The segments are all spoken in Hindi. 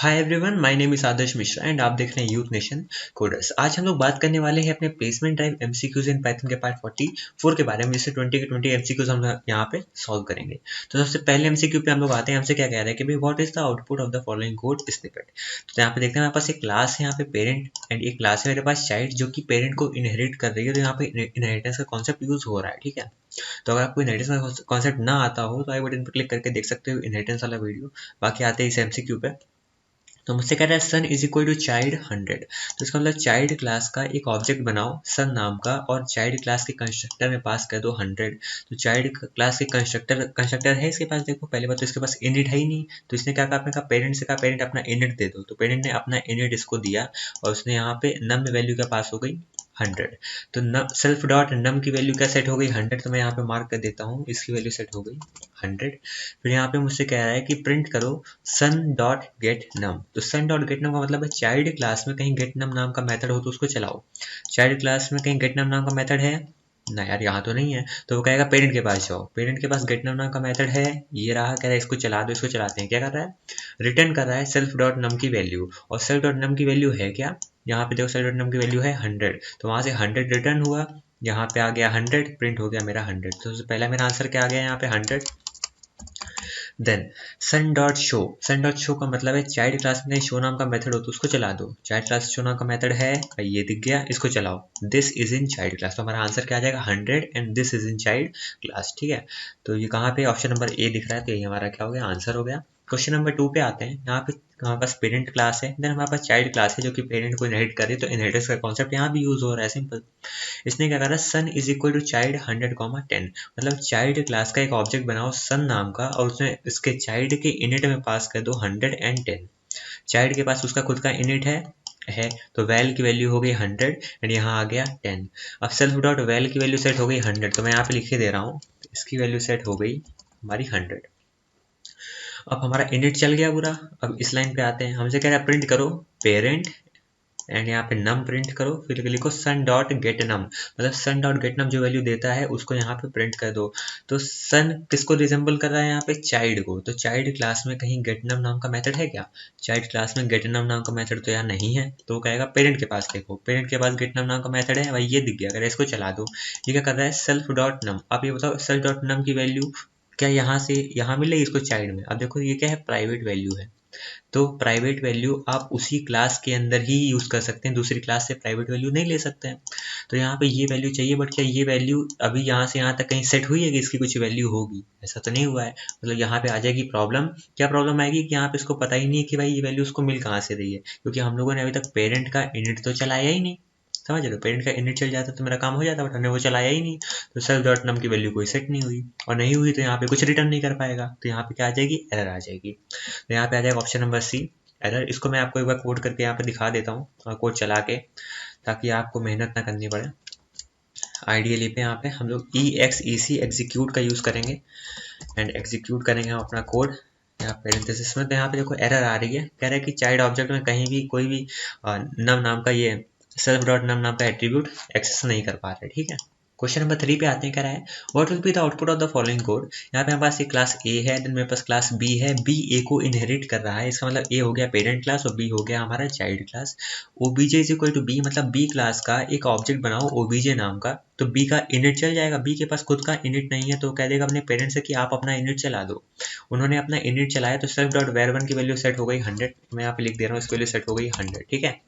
Hi everyone, my name is Adarsh Mishra and आप देख रहे हैं यूथ नेशन कोडर्स। आज हम लोग बात करने वाले हैं अपने placement drive MCQs in Python के पार्ट 44 के बारे में, जिससे 20 के 20 एमसीक्यूज हम यहाँ पे सॉल्व करेंगे। तो सबसे पहले एमसीक्यू पे हम लोग आते हैं। हमसे क्या कह रहा है कि भाई what is the output of the following code snippet. तो यहाँ पे देखते हैं, हमारे पास एक क्लास है यहाँ पे पेरेंट एंड एक क्लास है मेरे पास चाइल्ड, जो कि पेरेंट को इनहेरिट कर रही है। तो यहाँ पे इनहेरिटेंस का कॉन्सेप्ट यूज हो रहा है, ठीक है। तो अगर आपको इनहेरिटेंस का कॉन्सेप्ट ना आता हो तो आई बटन पर क्लिक करके देख सकते हो इनहेरिटेंस वाला वीडियो। बाकी आते हैं इस एमसीक्यू पे। तो मुझसे कह रहा है son is equal to child 100। तो इसका मतलब चाइल्ड क्लास का एक ऑब्जेक्ट बनाओ सन नाम का और चाइल्ड क्लास के कंस्ट्रक्टर में पास कर दो 100। तो चाइल्ड क्लास के कंस्ट्रक्टर है इसके पास। देखो पहले बात तो इसके पास इनिट है ही नहीं, तो इसने क्या कहा, आपने कहा पेरेंट से कहा पेरेंट अपना इनिट दे दो। तो पेरेंट ने अपना इनिट इसको दिया और उसने यहाँ पे नम में वैल्यू क्या पास हो गई 100। तो न सेल्फ डॉट नम की वैल्यू क्या सेट हो गई 100। तो मैं यहाँ पे मार्क कर देता हूँ, इसकी वैल्यू सेट हो गई 100। फिर यहाँ पे मुझसे कह रहा है कि प्रिंट करो सन डॉट गेट नम। तो सन डॉट गेट नम का मतलब है चाइल्ड क्लास में कहीं गेट नम नाम का मेथड हो तो उसको चलाओ। चाइल्ड क्लास में कहीं गेट नम नाम का मेथड है ना यार, यहाँ तो नहीं है। तो वो कहेगा पेरेंट के पास जाओ, पेरेंट के पास गेट नम नाम का मेथड है, ये रहा। कह रहा है इसको चला दो, इसको चलाते हैं। क्या कर रहा है, रिटर्न कर रहा है सेल्फ डॉट नम की वैल्यू। और सेल्फ डॉट नम की वैल्यू है क्या, यहाँ पे देखो सेल्फ डॉट नम की वैल्यू है 100। तो वहां से 100 रिटर्न हुआ, यहाँ पे आ गया 100, प्रिंट हो गया मेरा 100। तो सबसे पहला मेरा आंसर क्या आ गया यहाँ पे 100। देन सन डॉट शो। सन डॉट शो का मतलब है चाइल्ड क्लास में शो नाम का मेथड हो तो उसको चला दो। चाइल्ड क्लास शो नाम का मेथड है, ये दिख गया, इसको चलाओ। This is in child class. तो हमारा आंसर क्या आ जाएगा 100 and this is in child class, ठीक है। तो ये कहाँ पे ऑप्शन नंबर ए दिख रहा है, तो ये हमारा क्या हो गया, आंसर हो गया। क्वेश्चन नंबर 2 पे आते हैं। यहाँ पे हमारे पास पेरेंट क्लास है, देन हमारे पास चाइल्ड क्लास है जो कि पेरेंट को इनहेरिट कर रही है। तो इनहेरिटेंस का कॉन्सेप्ट यहाँ भी यूज हो रहा है, सिंपल। इसने क्या करा, सन इज इक्वल टू चाइल्ड 100, 10। मतलब चाइल्ड क्लास का एक ऑब्जेक्ट बनाओ सन नाम का और उसने इसके चाइल्ड के इनिट में पास कर दो 100 एंड 10। चाइल्ड के पास उसका खुद का इनिट है तो वैल की वैल्यू हो गई 100 एंड यहाँ आ गया 10। अब सेल्फ डॉट वैल की वैल्यू सेट हो गई 100, तो मैं यहाँ पे लिख के दे रहा हूँ, इसकी वैल्यू सेट हो गई हमारी 100। अब हमारा इनिट चल गया पूरा। अब इस लाइन पे आते हैं। हमसे कह रहा है प्रिंट करो पेरेंट एंड यहाँ पे नम प्रिंट करो, फिर लिखो सन डॉट गेट नम। मतलब सन डॉट गेट नम जो वैल्यू देता है उसको यहाँ पे प्रिंट कर दो। तो सन किसको रिजेंबल कर रहा है यहाँ पे, चाइल्ड को। तो चाइल्ड क्लास में कहीं गेट नम नाम का मेथड है क्या, चाइल्ड क्लास में गेट नम नाम का मेथड तो यहाँ नहीं है। तो वो कहेगा पेरेंट के पास देखो, पेरेंट के पास गेट नम नाम का मेथड है, भाई ये दिख गया, अगर इसको चला दो। ये क्या कर रहा है, सेल्फ डॉट नम। आप ये बताओ सेल्फ डॉट नम की वैल्यू क्या यहाँ से यहाँ मिलेगी इसको चाइल्ड में। अब देखो ये क्या है, प्राइवेट वैल्यू है। तो प्राइवेट वैल्यू आप उसी क्लास के अंदर ही यूज कर सकते हैं, दूसरी क्लास से प्राइवेट वैल्यू नहीं ले सकते हैं। तो यहाँ पे ये वैल्यू चाहिए, बट क्या ये वैल्यू अभी यहाँ से यहाँ तक कहीं सेट हुई है कि इसकी कुछ वैल्यू होगी, ऐसा तो नहीं हुआ है। मतलब यहाँ पे आ जाएगी प्रॉब्लम। क्या प्रॉब्लम आएगी कि यहाँ पे इसको पता ही नहीं है कि भाई ये वैल्यू उसको मिल कहाँ से रही है, क्योंकि हम लोगों ने अभी तक पेरेंट का इनिट तो चलाया ही नहीं। समझ रहे हो, पेरेंट का इनिट चल जाता तो मेरा काम हो जाता, बट हमने वो चलाया ही नहीं। तो सेल्फ डॉट नम की वैल्यू कोई सेट नहीं हुई, और नहीं हुई तो यहाँ पे कुछ रिटर्न नहीं कर पाएगा। तो यहाँ पे क्या आ जाएगी, एरर आ जाएगी। तो यहाँ पे आ जाएगा ऑप्शन नंबर सी, एरर। इसको मैं आपको एक बार कोड करके यहाँ पे दिखा देता हूँ, कोड चला के, ताकि आपको मेहनत ना करनी पड़े। आइडियली पे यहाँ पे हम लोग EXEC एग्जीक्यूट का यूज़ करेंगे एंड एग्जीक्यूट करेंगे हम अपना कोड यहाँ पेरेंथेसिस में। तो यहाँ पे देखो एरर आ रही है, कह रहा है कि चाइल्ड ऑब्जेक्ट में कहीं भी कोई भी नम नाम का ये सेल्फ डॉट नम नाम का एट्रीब्यूट एक्सेस नहीं कर पा रहे, ठीक है। क्वेश्चन नंबर 3 पे आते हैं, कह रहा है what will be the output of the following code. यहाँ पे हमारे पास एक क्लास ए है, देन मेरे पास क्लास बी है, बी ए को इनहेरिट कर रहा है। इसका मतलब ए हो गया पेरेंट क्लास और बी हो गया हमारा child class. OBJ is equal to B, मतलब बी क्लास का एक ऑब्जेक्ट बनाओ ओबीजे नाम का। तो बी का इनिट चल जाएगा, बी के पास खुद का इनिट नहीं है, तो कह देगा अपने पेरेंट्स से कि आप अपना इनिट चला दो। उन्होंने अपना इनिट चलाया, तो सेल्फ डॉट वेर वन की वैल्यू सेट हो गई 100। मैं यहाँ पे लिख दे रहा हूँ, इसकी वैल्यू सेट हो गई 100, ठीक है।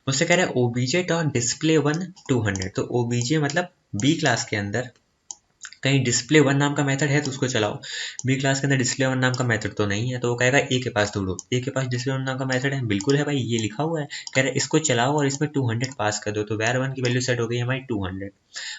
मुझसे कह रहा है ओबीजे डॉट डिस्प्ले वन 200। तो ओबीजे मतलब बी क्लास के अंदर कहीं डिस्प्ले वन नाम का मेथड है तो उसको चलाओ। बी क्लास के अंदर डिस्प्ले वन नाम का मेथड तो नहीं है, तो वो कहेगा ए के पास ढूंढो। ए के पास डिस्प्ले वन नाम का मेथड है, बिल्कुल है भाई, ये लिखा हुआ है। कह रहा है इसको चलाओ और इसमें 200 पास कर दो। तो वेर वन की वैल्यू सेट हो गई हमारी 200।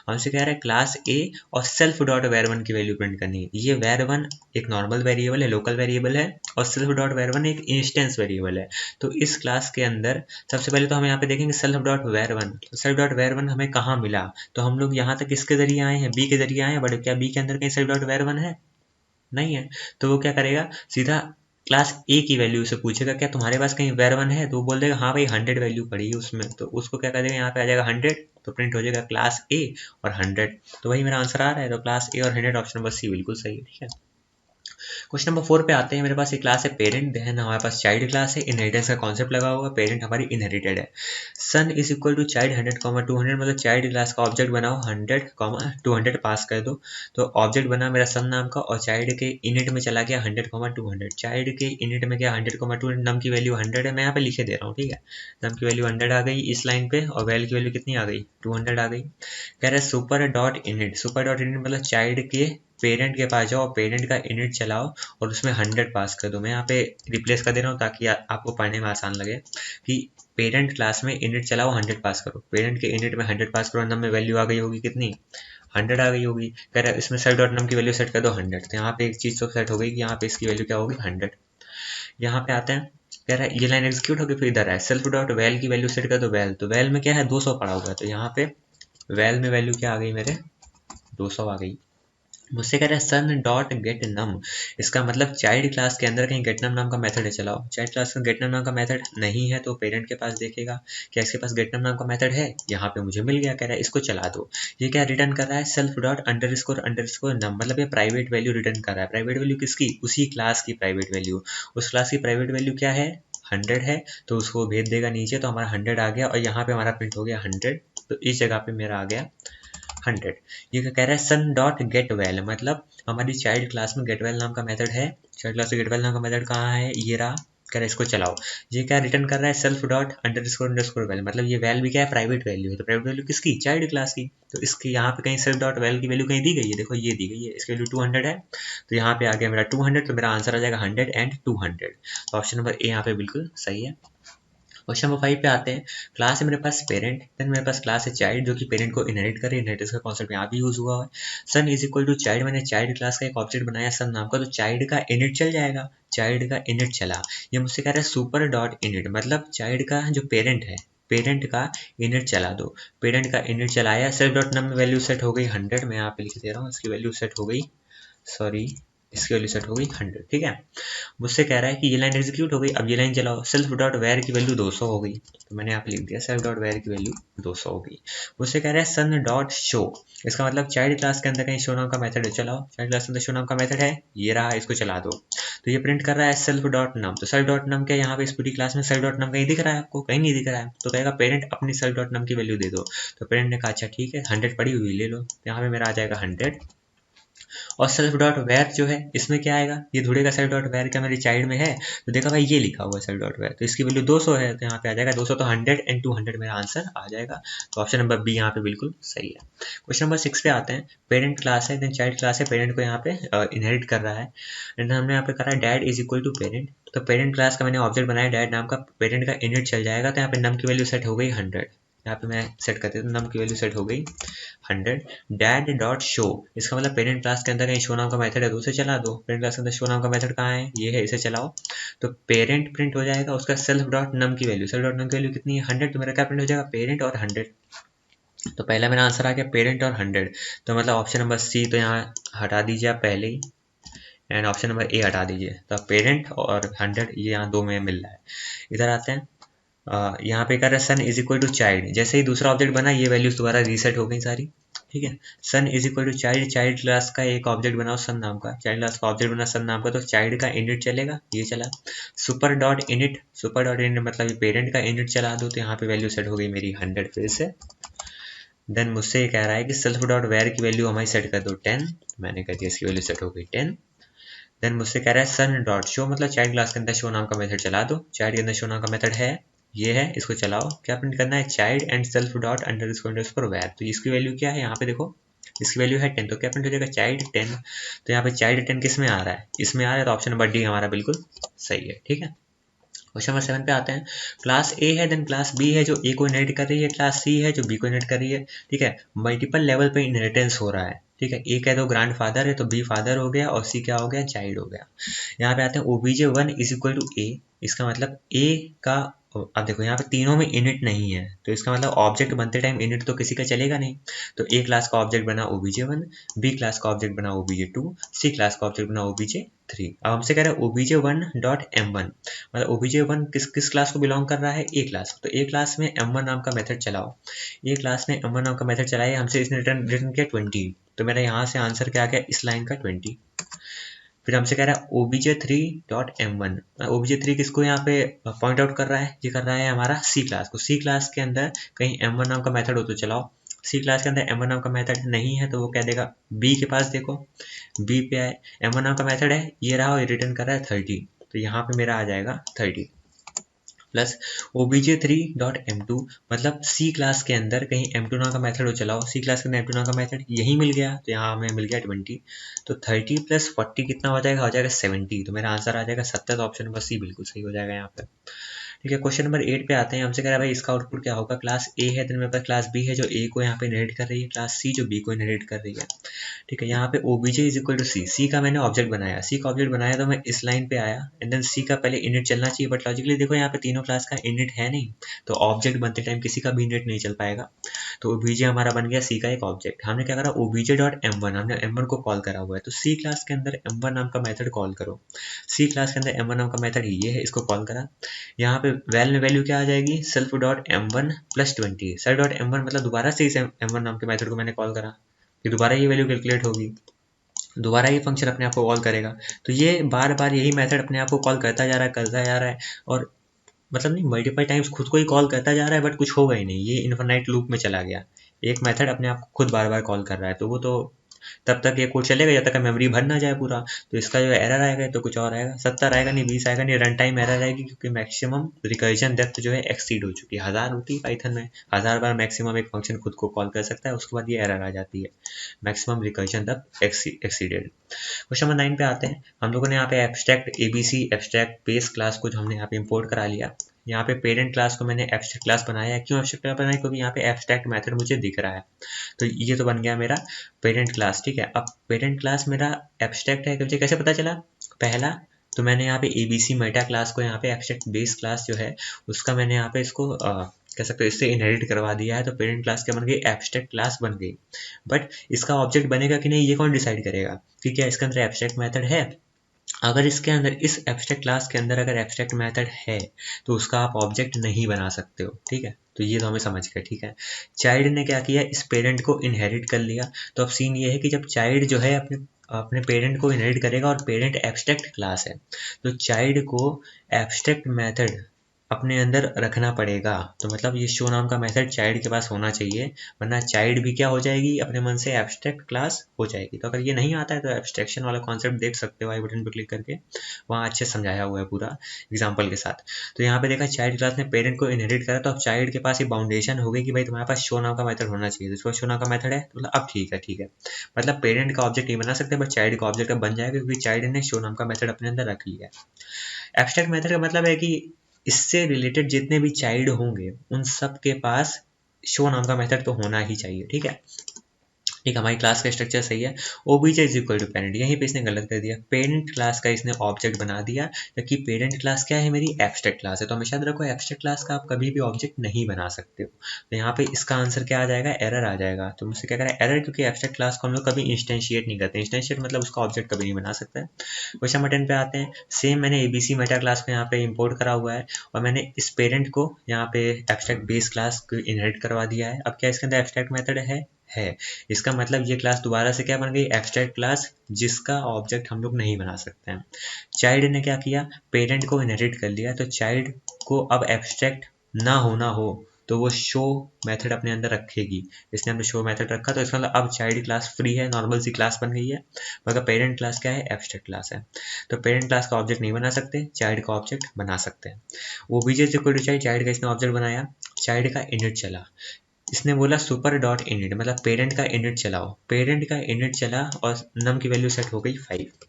हमसे कह रहा है क्लास ए और सेल्फ डॉट वेर वन की वैल्यू प्रिंट करनी है। ये वेर वन एक नॉर्मल वेरिएबल है, लोकल वेरिएबल है, और सेल्फ डॉट वेर वन एक इंस्टेंस वेरिएबल है। तो इस क्लास के अंदर सबसे पहले तो हम यहाँ पे देखेंगे सेल्फ डॉट वेर वन। तो सेल्फ डॉट वेर वन हमें कहाँ मिला, तो हम लोग यहाँ तक किसके जरिए आए हैं, बी के जरिए आए हैं। बट क्या बी के अंदर कहीं सेल्फ डॉट वेर वन है, नहीं है। तो वो क्या करेगा, सीधा क्लास ए की वैल्यू से पूछेगा क्या तुम्हारे पास कहीं वेर वन है, तो वो बोल देगा हाँ भाई 100 वैल्यू पड़ी है उसमें। तो उसको क्या कर देगा, यहाँ पे आ जाएगा 100, तो प्रिंट हो जाएगा क्लास ए और 100। तो वही मेरा आंसर आ रहा है, तो क्लास ए और 100 ऑप्शन नंबर सी बिल्कुल सही है, ठीक है। क्वेश्चन नंबर 4 पे आते हैं। मेरे पास एक क्लास है पेरेंट, देन हमारे पास चाइल्ड क्लास है, इनहेरिटेंस का कॉन्सेप्ट लगा हुआ, पेरेंट हमारी इनहेरिटेड है। Son is equal to child 100, 200, मतलब चाइल्ड क्लास का ऑब्जेक्ट बनाओ 100, 200 पास कर दो। तो ऑब्जेक्ट बना मेरा सन नाम का, और चाइल्ड के इनिट में चला गया 100, 200। चाइल्ड के इनिट में गया 100, 200, नम की वैल्यू 100 है, मैं यहाँ पे लिखे दे रहा हूँ, ठीक है। नम की वैल्यू 100 आ गई इस लाइन पे, और वैल की वैल्यू कितनी आ गई, 200 आ गई। कह रहा है super dot init, super dot init मतलब चाइल्ड के पेरेंट के पास जाओ, पेरेंट का इनिट चलाओ और उसमें 100 पास कर दो। मैं यहाँ पे रिप्लेस कर दे रहा हूँ ताकि आपको पढ़ने में आसान लगे कि पेरेंट क्लास में इनिट चलाओ 100 पास करो, पेरेंट के इनिट में 100 पास करो, नम में वैल्यू आ गई होगी कितनी, 100 आ गई होगी। कह रहा है इसमें सेल्फ डॉट नम की वैल्यू सेट कर दो 100, तो यहाँ पे एक चीज़ तो सेट हो गई कि यहाँ पे इसकी वैल्यू क्या होगी 100। यहाँ पे आते हैं, कह रहा है ये लाइन एग्जीक्यूट होगी, फिर इधर है सेल्फ डॉट वैल की वैल्यू सेट कर दो वैल, तो वैल में क्या है 200 पड़ा हुआ है, तो यहाँ पे वैल में वैल्यू क्या आ गई मेरे 200 आ गई। मुझसे कह रहा है सन डॉट गेट नम, इसका मतलब चाइल्ड क्लास के अंदर कहीं गेट नम नाम का मेथड है, चलाओ। चाइल्ड क्लास में गेट नम नाम का मेथड नहीं है तो पेरेंट के पास देखेगा क्या इसके पास गेट नम नाम का मेथड है, यहाँ पे मुझे मिल गया। कह रहा है इसको चला दो। ये क्या रिटर्न कर रहा है, सेल्फ डॉट अंडरस्कोर नम, मतलब ये प्राइवेट वैल्यू रिटर्न कर रहा है। प्राइवेट वैल्यू किसकी, उसी क्लास की प्राइवेट वैल्यू। उस क्लास की प्राइवेट वैल्यू क्या है 100 है, तो उसको भेज देगा नीचे, तो हमारा 100 आ गया, और यहाँ पे हमारा प्रिंट हो गया 100, तो इस जगह पे मेरा आ गया 100। ये क्या कह रहा है सन डॉट गेट वैल, मतलब हमारी चाइल्ड क्लास में गेट वैल नाम का मेथड है। चाइल्ड क्लास में गेट वैल नाम का मेथड कहाँ है, ये रहा। कह रहा है इसको चलाओ। ये क्या रिटर्न कर रहा है, सेल्फ डॉट अंडरस्कोर वैल, मतलब ये वैल भी क्या है प्राइवेट वैल्यू है, तो प्राइवेट वैल्यू किसकी, चाइल्ड क्लास की। तो इसकी यहाँ पे कहीं सेल्फ डॉट वैल की वैल्यू कहीं दी गई है, देखो ये दी गई है, इसकी वैल्यू 200 है, तो यहाँ पे आ गया मेरा 200, तो मेरा आंसर आ जाएगा 100 एंड 200। तो ऑप्शन नंबर ए यहाँ पे बिल्कुल सही है। क्वेश्चन नंबर 5 पे आते हैं। क्लास है मेरे पास पेरेंट, देन मेरे पास क्लास है चाइल्ड जो कि पेरेंट को इनहेरिट करे, इनहेरिटेंस का कॉन्सेप्ट यहाँ भी यूज हुआ है। Son is equal to child, मैंने चाइल्ड क्लास का एक ऑब्जेक्ट बनाया सन नाम का, तो चाइल्ड का इनिट चल जाएगा, चाइल्ड का इनिट चला। ये मुझसे कह रहा है सुपर डॉट इनिट, मतलब चाइल्ड का जो पेरेंट है, पेरेंट का इनिट चला दो। पेरेंट का इनिट चलाया, सेल्फ डॉट नम में वैल्यू सेट हो गई 100, मैं यहाँ पे लिख दे रहा हूँ, इसकी वैल्यू सेट हो गई, सॉरी इसकी वैल्यू सेट हो गई 100, ठीक है। मुझसे कह रहा है कि ये लाइन एग्जीक्यूट हो गई, अब ये लाइन चलाओ, सेल्फ डॉट वेयर की वैल्यू 200 हो गई, तो मैंने यहाँ पे लिख दिया सेल्फ डॉट वेयर की वैल्यू 200 हो गई। मुझसे कह रहा है सन डॉट शो, इसका मतलब चाइल्ड क्लास के अंदर कहीं शो नाम का मेथड है, चलाओ। चाइल्ड क्लास के अंदर शो नाम का मेथड है, ये रहा, इसको चला दो। तो ये प्रिंट कर रहा है सेल्फ डॉट नम, तो सेल्फ डॉट नम क्या यहाँ पे इस पूरी क्लास में सेल्फ डॉट नम कहीं दिख रहा है आपको, कहीं नहीं दिख रहा है, तो कहेगा पेरेंट अपनी सेल्फ डॉट नम की वैल्यू दे दो। तो पेरेंट ने कहा अच्छा ठीक है 100 पड़ी हुई ले लो, तो यहाँ पे मेरा आ जाएगा 100। और सेल्फ डॉट वेयर जो है इसमें क्या आएगा, ये ढूंढेगा सेल्फ डॉट वेयर क्या मेरी चाइल्ड में है, तो देखा भाई ये लिखा हुआ है सेल्फ डॉट वेयर, तो इसकी वैल्यू 200 है, तो यहाँ पे आ जाएगा 200, तो 100 एंड 200 मेरा आंसर आ जाएगा। तो ऑप्शन नंबर बी यहाँ पे बिल्कुल सही है। क्वेश्चन नंबर 6 पे आते हैं। पेरेंट क्लास है, देन चाइल्ड क्लास है, पेरेंट को यहाँ पे इनहेरिट कर रहा है, एंड हमने यहाँ पे करा dad is equal to parent, तो पेरेंट क्लास का मैंने ऑब्जेक्ट बनाया डैड नाम का, पेरेंट का इनिट चल जाएगा, तो यहाँ पे नम की वैल्यू सेट हो गई 100, यहाँ पे मैं सेट करते हैं, तो नम की वैल्यू सेट हो गई 100। डैड डॉट शो, इसका मतलब पेरेंट क्लास के अंदर कहीं शो नाम का मेथड है, तो उसे चला दो। पेरेंट क्लास के अंदर शो नाम का मेथड कहाँ है, ये है, इसे चलाओ, तो पेरेंट प्रिंट हो जाएगा, उसका सेल्फ डॉट नम की वैल्यू, सेल्फ डॉट नम की वैल्यू कितनी है 100, तो मेरा क्या प्रिंट हो जाएगा पेरेंट और 100। तो पहला मेरा आंसर आ गया पेरेंट और 100, तो मतलब ऑप्शन नंबर सी तो यहाँ हटा दीजिए आप पहले ही, एंड ऑप्शन नंबर ए हटा दीजिए, तो पेरेंट और 100 ये यहाँ दो में मिल रहा है। इधर आते हैं, यहाँ पे कर रहा है son is equal to child, जैसे ही दूसरा ऑब्जेक्ट बना ये वैल्यूज दोबारा रीसेट हो गई सारी, ठीक है। Son is equal to child, child class का एक ऑब्जेक्ट बनाओ सन नाम का, चाइल्ड क्लास का ऑब्जेक्ट बना सन नाम का, तो चाइल्ड का इनिट चलेगा, ये चला। Super dot init, super dot init मतलब पेरेंट का इनिट चला दो, तो यहाँ पे वैल्यू सेट हो गई मेरी 100 फिर से। देन मुझसे ये कह रहा है कि सेल्फ डॉट वेयर की वैल्यू हमारी सेट कर दो 10, मैंने कह दिया इसकी वैल्यू सेट हो गई 10। देन मुझसे कह रहा है सन डॉट शो, मतलब चाइल्ड क्लास के अंदर शो नाम का मेथड चला दो, चाइल्ड के अंदर शो नाम का मेथड है, ये है, इसको चलाओ। क्या प्रिंट करना है, child and self dot underscore where, तो इसकी वैल्यू क्या है यहाँ पे देखो, इसकी वैल्यू है 10, तो क्या प्रिंट हो जाएगा चाइल्ड 10। तो यहाँ पे चाइल्ड 10 किस में आ रहा है, इसमें आ रहा है, तो ऑप्शन नंबर डी हमारा बिल्कुल सही है, ठीक है। क्वेश्चन नंबर 7 पे आते हैं। क्लास ए है, देन क्लास बी है जो ए को इनहेरिट कर रही है, क्लास सी है जो बी को इनहेरिट कर रही है, ठीक है। मल्टीपल लेवल पे इनहेरिटेंस हो रहा है, ठीक है। ए कह दो ग्रैंड फादर है, तो बी फादर हो गया, और सी क्या हो गया, चाइल्ड हो गया। यहाँ पे आते हैं ओबीजे 1 इज इक्वल टू ए, इसका मतलब ए का, अब देखो यहाँ पे तीनों में इनिट नहीं है, तो इसका मतलब ऑब्जेक्ट बनते टाइम इनिट तो किसी का चलेगा नहीं, तो ए क्लास का ऑब्जेक्ट बना ओबीजे 1, बी क्लास का ऑब्जेक्ट बना ओबीजे 2, सी क्लास का ऑब्जेक्ट बना ओबीजे 3। अब हमसे कह रहा है ओबीजे 1 डॉट M1, मतलब ओबीजे 1 किस किस क्लास को बिलोंग कर रहा है, ए क्लास, तो ए क्लास में M1 नाम का मेथड चलाओ। ए क्लास में M1 नाम का मेथड चलाइए, हमसे इसने रिटर्न किया 20, तो मेरा यहाँ से आंसर क्या आ गया, इस लाइन का 20। फिर हमसे कह रहा है obj3.m1। obj3 किसको यहाँ पे पॉइंट आउट कर रहा है, ये कर रहा है हमारा सी क्लास को। सी क्लास के अंदर कहीं m1 नाम का मेथड हो तो चलाओ। सी क्लास के अंदर m1 नाम का मेथड नहीं है तो वो कह देगा b के पास देखो, b पे आए m1 नाम का मेथड है, ये रहा और रिटर्न कर रहा है 30, तो यहाँ पे मेरा आ जाएगा 30 प्लस obj3.m2, मतलब सी क्लास के अंदर कहीं m2 नाम का मेथड हो चलाओ। सी क्लास के अंदर m2 नाम का मेथड यही मिल गया तो यहाँ हमें मिल गया 20, तो 30 प्लस 40 कितना हो जाएगा 70, तो मेरा आंसर आ जाएगा 70। तो ऑप्शन नंबर सी बिल्कुल सही हो जाएगा यहाँ पे। ठीक है, क्वेश्चन नंबर 8 पे आते हैं। हमसे कह रहा है भाई इसका आउटपुट क्या होगा। क्लास ए है तो मेरे पास क्लास बी है जो ए को यहाँ पे इनहेरिट कर रही है, क्लास सी जो बी को इनहेरिट कर रही है। ठीक है, यहाँ पे obj इज इक्वल टू सी, सी का मैंने ऑब्जेक्ट बनाया, सी का ऑब्जेक्ट बनाया तो मैं इस लाइन पे आया एंड देन सी का पहले इनिट चलना चाहिए, बट लॉजिकली देखो यहाँ पे तीनों क्लास का इनिट है नहीं, तो ऑब्जेक्ट बनते टाइम किसी का भी इनिट नहीं चल पाएगा। तो obj हमारा बन गया सी का एक ऑब्जेक्ट। हमने क्या करा obj.m1, हमने m1 को कॉल करा हुआ है, तो सी क्लास के अंदर m1 नाम का मेथड कॉल करो। सी क्लास के अंदर m1 नाम का मेथड ये है, इसको कॉल करा। यहाँ पे वैल में वैल्यू क्या आ जाएगी, self dot m1 plus 20। Self dot m1 मतलब दोबारा से इस m1 नाम के मेथड को मैंने कॉल करा, कि दोबारा ये वैल्यू कैलकुलेट होगी, दोबारा ये फंक्शन अपने आप को कॉल करेगा। तो ये बार बार यही मेथड अपने आप को कॉल करता जा रहा है और मतलब नहीं मल्टीपल टाइम्स खुद को ही कॉल करता जा रहा है, बट कुछ होगा ही नहीं, ये इन्फिनाइट लूप में चला गया। एक मेथड अपने आप को खुद बार बार कॉल कर रहा है, तो वो तो तब तक ये कोड चलेगा जब तक मेमोरी भर ना जाए पूरा। तो इसका जो एरर आएगा तो कुछ और आएगा, 70 आएगा नहीं, 20 आएगा नहीं, रन टाइम एरर आएगी, क्योंकि मैक्सिमम रिकर्जन डेप्थ जो है एक्सीड हो चुकी है। 1000 होती है पाइथन में, 1000 बार मैक्सिमम एक फंक्शन खुद को कॉल कर सकता है, उसके बाद ये एरर आ जाती है, maximum recursion depth exceeded. Question number 9 पे आते हैं। हम लोगों ने यहाँ पे abstract ABC abstract base class को हमने यहाँ पे इंपोर्ट करा लिया। यहाँ पे पेरेंट क्लास को मैंने एब्स्ट्रैक्ट क्लास बनाया है। क्यों एब्स्ट्रैक्ट क्लास बनाया, क्योंकि यहाँ पे एब्स्ट्रैक्ट मेथड मुझे दिख रहा है, तो ये तो बन गया मेरा पेरेंट क्लास। ठीक है, अब पेरेंट क्लास मेरा एब्स्ट्रैक्ट है, मुझे कैसे पता चला, पहला तो मैंने यहाँ पे एबीसी मेटा क्लास को यहाँ पे एब्स्ट्रैक्ट बेस क्लास जो है उसका मैंने यहाँ पे इसको कह सकते हो इससे इनहेरिट करवा दिया है, तो पेरेंट क्लास क्या बन गई, एब्स्ट्रैक्ट क्लास बन गई। बट इसका ऑब्जेक्ट बनेगा कि नहीं ये कौन डिसाइड करेगा, कि क्या इसके अंदर एब्स्ट्रैक्ट मेथड है। अगर इसके अंदर इस एब्स्ट्रैक्ट क्लास के अंदर अगर एब्स्ट्रैक्ट मेथड है तो उसका आप ऑब्जेक्ट नहीं बना सकते हो। ठीक है, तो ये तो हमें समझ गए। ठीक है, चाइल्ड ने क्या किया, इस पेरेंट को इनहेरिट कर लिया। तो अब सीन ये है कि जब चाइल्ड जो है अपने अपने पेरेंट को इनहेरिट करेगा और पेरेंट एब्स्ट्रैक्ट क्लास है, तो चाइल्ड को एब्स्ट्रैक्ट मेथड अपने अंदर रखना पड़ेगा। तो मतलब ये शो नाम का मेथड चाइल्ड के पास होना चाहिए, वरना चाइल्ड भी क्या हो जाएगी, अपने मन से एब्स्ट्रैक्ट क्लास हो जाएगी। तो अगर ये नहीं आता है तो एब्स्ट्रैक्शन वाला कॉन्सेप्ट देख सकते हो आई बटन पर क्लिक करके, वहाँ अच्छे समझाया हुआ है पूरा एग्जाम्पल के साथ। तो यहाँ पे देखा चाइल्ड क्लास ने पेरेंट को इनहेरिट करा, तो अब चाइल्ड के पास ये बाउंडेशन हो गई कि भाई तुम्हारे पास शो नाम का मेथड होना चाहिए, तो इसको शो नाम का मेथड है, तो मतलब अब ठीक है। ठीक है, मतलब पेरेंट का ऑब्जेक्ट नहीं बना सकते, बट चाइल्ड का ऑब्जेक्ट अब बन जाएगा, क्योंकि चाइल्ड ने शो नाम का मेथड अपने अंदर रख लिया है। एब्स्ट्रैक्ट मेथड का मतलब है कि इससे रिलेटेड जितने भी चाइल्ड होंगे उन सब के पास शो नाम का मेथड तो होना ही चाहिए। ठीक है, ठीक है, हमारी क्लास का स्ट्रक्चर सही है। obj is equal to parent, यहीं पे इसने गलत कर दिया, पेरेंट क्लास का इसने ऑब्जेक्ट बना दिया, जबकि पेरेंट क्लास क्या है, मेरी एब्स्ट्रैक्ट क्लास है। तो हमेशा याद रखो एब्स्ट्रैक्ट क्लास का आप कभी भी ऑब्जेक्ट नहीं बना सकते हो। तो यहाँ पे इसका आंसर क्या आ जाएगा, एरर आ जाएगा। तो मुझसे क्या करें, एरर, क्योंकि एब्स्ट्रैक्ट क्लास को हम लोग कभी इंस्टेंशिएट नहीं करते, इंस्टेंशिएट मतलब उसका ऑब्जेक्ट कभी नहीं बना सकता है। क्वेश्चन नंबर 10 पे आते हैं। सेम मैंने एबीसी मेटा क्लास को यहाँ पे इंपोर्ट करा हुआ है और मैंने इस पेरेंट को यहाँ पे एब्स्ट्रैक्ट बेस क्लास को इनहेरिट करवा दिया है। अब क्या इसके अंदर एब्स्ट्रैक्ट मेथड है, इसका मतलब ये क्लास दोबारा से क्या बन गई, एब्स्ट्रैक्ट क्लास, जिसका ऑब्जेक्ट हम लोग नहीं बना सकते हैं। चाइल्ड ने क्या किया, पेरेंट को इनहेरिट कर लिया, तो चाइल्ड को अब एब्स्ट्रैक्ट ना होना हो तो वो शो मेथड अपने अंदर रखेगी। इसने हमने शो मेथड रखा, तो इसका मतलब अब चाइल्ड क्लास फ्री है, नॉर्मल सी क्लास बन गई है। मगर पेरेंट क्लास क्या है, एब्स्ट्रैक्ट क्लास है। तो पेरेंट क्लास का ऑब्जेक्ट नहीं बना सकते, चाइल्ड का ऑब्जेक्ट बना सकते हैं। वो obj इक्वल टू चाइल्ड का इसने ऑब्जेक्ट बनाया, चाइल्ड का इनिट चला, इसने बोला सुपर डॉट इनिट, मतलब पेरेंट का इनिट चलाओ, पेरेंट का इनिट चला और नम की वैल्यू सेट हो गई 5,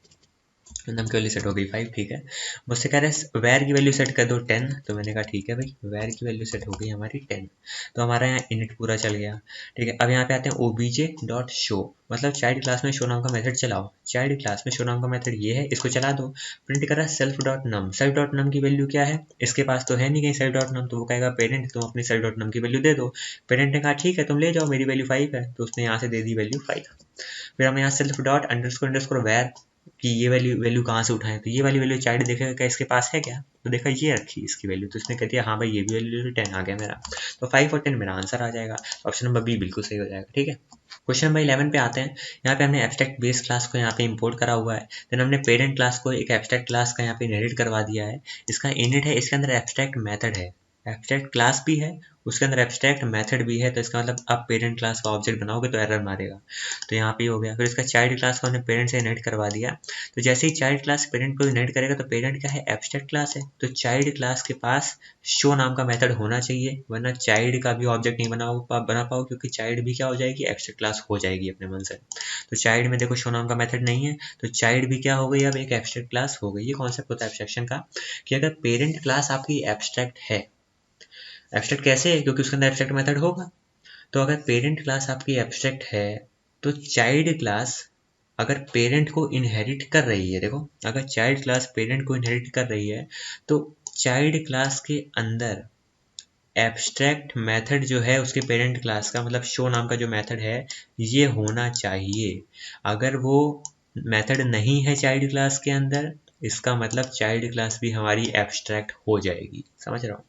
नम की वैल्यू सेट हो गई 5। ठीक है, मुझसे कह रहे हैं वैर की वैल्यू सेट कर दो 10, तो मैंने कहा ठीक है भाई, वैर की वैल्यू सेट हो गई हमारी 10, तो हमारा यहाँ इनिट पूरा चल गया। ठीक है, अब यहाँ पे आते हैं obj डॉट शो, मतलब चाइल्ड क्लास में शो नाम का मेथड चलाओ, चाइल्ड क्लास में शो नाम का मेथड ये है, इसको चला दो। प्रिंट कर रहा है सेल्फ डॉट नम, सेल्फ डॉट नम की वैल्यू क्या है, इसके पास तो है नहीं कहीं सेल्फ डॉट नम, तो वो कहेगा पेरेंट तुम अपनी सेल्फ डॉट नम की वैल्यू दे दो। पेरेंट ने कहा ठीक है तुम ले जाओ, मेरी वैल्यू 5 है, तो उसने यहाँ से दे दी वैल्यू 5। फिर हम यहाँ सेल्फ डॉट अंडरस्कोर अंडरस्कोर वैर कि ये वाली वैल्यू कहाँ से उठाएं, तो ये वाली वैल्यू चाइल्ड देखेगा क्या इसके पास है क्या, तो देखा ये रखी इसकी वैल्यू, तो इसने कह दिया हाँ भाई ये भी वैल्यू 10 आ गया मेरा, तो 5 और 10 मेरा आंसर आ जाएगा। ऑप्शन नंबर बी बिल्कुल सही हो जाएगा। ठीक है, क्वेश्चन नंबर 11 पे आते हैं। यहाँ पे हमने एब्स्ट्रैक्ट बेस क्लास को यहाँ पे इंपोर्ट करा हुआ है, देन हमने पेरेंट क्लास को एक एब्स्ट्रैक्ट क्लास का यहाँ पे इनहेरिट करवा दिया है। इसका इनिट है, इसके अंदर एब्स्ट्रैक्ट मेथड है, एब्स्ट्रैक्ट क्लास भी है, उसके अंदर एब्स्ट्रैक्ट मेथड भी है, तो इसका मतलब आप पेरेंट क्लास का ऑब्जेक्ट बनाओगे तो एरर मारेगा, तो यहाँ पे हो गया। फिर इसका चाइल्ड क्लास को हमने पेरेंट से इनहेरिट करवा दिया, तो जैसे ही चाइल्ड क्लास पेरेंट को इनहेरिट करेगा तो पेरेंट क्या है, एब्स्ट्रैक्ट क्लास है, तो चाइल्ड क्लास के पास शो नाम का मेथड होना चाहिए, वरना चाइल्ड का भी ऑब्जेक्ट नहीं बना पाओ क्योंकि चाइल्ड भी क्या हो जाएगी, एब्स्ट्रैक्ट क्लास हो जाएगी अपने मन से। तो चाइल्ड में देखो शो नाम का मेथड नहीं है, तो चाइल्ड भी क्या हो गई, अब एक एब्स्ट्रैक्ट क्लास हो गई। ये कॉन्सेप्ट होता है एब्स्ट्रैक्शन का कि अगर पेरेंट क्लास आपकी एब्स्ट्रैक्ट है, एब्स्ट्रैक्ट कैसे है, क्योंकि उसके अंदर एब्स्ट्रैक्ट मेथड होगा, तो अगर पेरेंट क्लास आपकी एब्स्ट्रैक्ट है तो चाइल्ड क्लास अगर पेरेंट को इनहेरिट कर रही है, देखो अगर चाइल्ड क्लास पेरेंट को इनहेरिट कर रही है तो चाइल्ड क्लास के अंदर एब्स्ट्रैक्ट मेथड जो है उसके पेरेंट क्लास का, मतलब शो नाम का जो मेथड है ये होना चाहिए। अगर वो मेथड नहीं है चाइल्ड क्लास के अंदर, इसका मतलब चाइल्ड क्लास भी हमारी एब्स्ट्रैक्ट हो जाएगी। समझ रहे हो,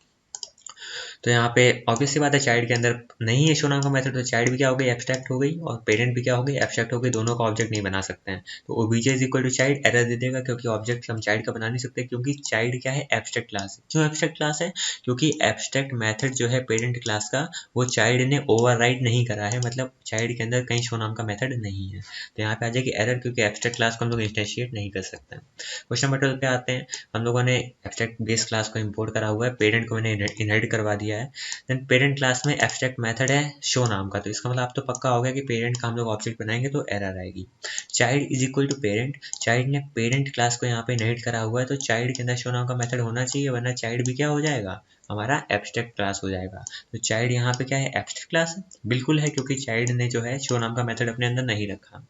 तो यहाँ पे ऑब्वियस सी बात है चाइल्ड के अंदर नहीं है शो नाम का मेथड, तो चाइल्ड भी क्या हो गई, एब्स्ट्रैक्ट हो गई, और पेरेंट भी क्या हो गई, एब्स्ट्रैक्ट हो गई, दोनों का ऑब्जेक्ट नहीं बना सकते हैं। तो OBJ is equal to child error दे देगा, क्योंकि ऑब्जेक्ट हम चाइल्ड का बना नहीं सकते, क्योंकि चाइल्ड क्या है, एब्स्ट्रैक्ट क्लास है। क्यों एब्स्ट्रैक्ट क्लास है, क्योंकि एब्स्ट्रैक्ट मेथड जो है पेरेंट क्लास का वो चाइल्ड ने ओवरराइड नहीं करा है, मतलब चाइल्ड के अंदर कहीं शो नाम का मेथड नहीं है, तो यहाँ पे आ जाएगी एरर, क्योंकि एब्स्ट्रैक्ट क्लास को हम लोग इंस्टेंशिएट नहीं कर सकते। क्वेश्चन नंबर 12 पे आते हैं। हम लोगों ने एब्स्ट्रैक्ट बेस क्लास को इंपोर्ट करा हुआ है, पेरेंट को मैंने इनहेरिट करवा दिया है, देन पेरेंट क्लास में एब्स्ट्रैक्ट मेथड है शो नाम का, तो इसका मतलब आप तो पक्का हो गया कि पेरेंट का हम लोग ऑब्जेक्ट बनाएंगे तो एरर आएगी। Child is equal to parent, child ने पेरेंट क्लास को यहाँ पे इनहेरिट करा हुआ है, तो चाइल्ड के अंदर शो नाम का मेथड होना चाहिए, वरना चाइल्ड भी क्या हो जाएगा, हमारा एब्स्ट्रैक्ट क्लास हो जाएगा। तो चाइल्ड यहाँ पे क्या है, एब्स्ट्रैक्ट क्लास है, बिल्कुल है, क्योंकि चाइल्ड ने जो है शो नाम का मेथड अपने अंदर नहीं रखा।